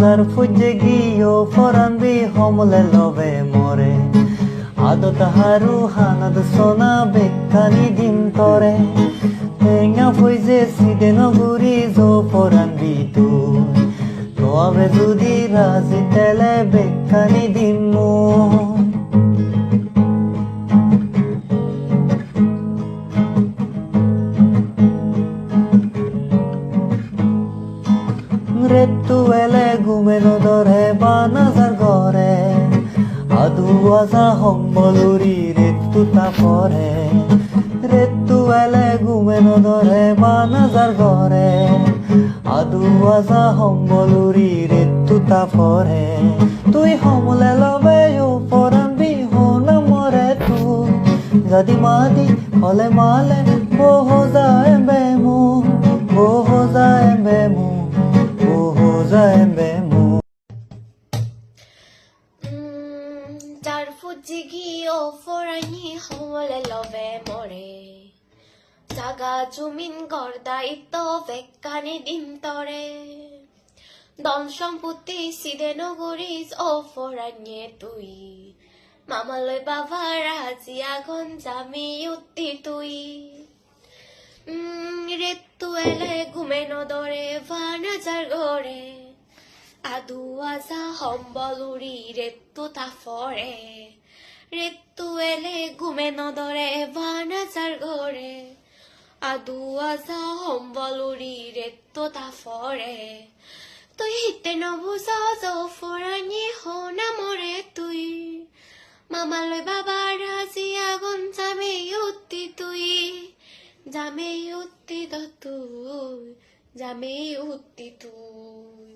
যার ফুজে গিয়েও ফরানবি হমলে লবে মরে আদত হারু হানাদ সোনা বেকানি দিন তরে টেঙা ফুজে সিদে নগুরি জো ফরানবি তুই তো আবে যদি রাজি তেলে বেকানি দিন মু রেতু এলে ঘুমেনো ধরে বানাজার ঘরে আদু আজা হম্বলুরি রেতু তা পরে রেতু এলে ঘুমেনো ধরে বানাজার ঘরে আদু আজা হম্বলুরি রেতু তা পরে তুই হমলে লবে ও পরানবি হোনা মরে তুই যদি মাদি হলে মালে বহু যায় বেমু বহু যায় বেমু যার ফুজি গিয়েও ফরানি হমলে লবে মরে জাগা জমিন ঘর দায়িত্ব বেকানি দিন তরে দন সম্পত্তি সিদে নগরিস ও ফরানিয়ে তুই মামালয় বাবা রাজি আগুন জামি উত্তি তুই রেতু এলে ঘুমে নদরে ভানাজার ঘরে আদু আজা হম্বলুরি রেতু তা ফরে রেতু এলে ঘুমে নদরে ভানাজার ঘরে আদু আজা হম্বলুরি রেতু তা ফরে তুই হিতে নবুজ ফরানি হোনা মরে তুই মামালয় বাবা রাজি আগুন জামে উত্তি তুই জামে উত্তি তুই জামে উত্তি তুই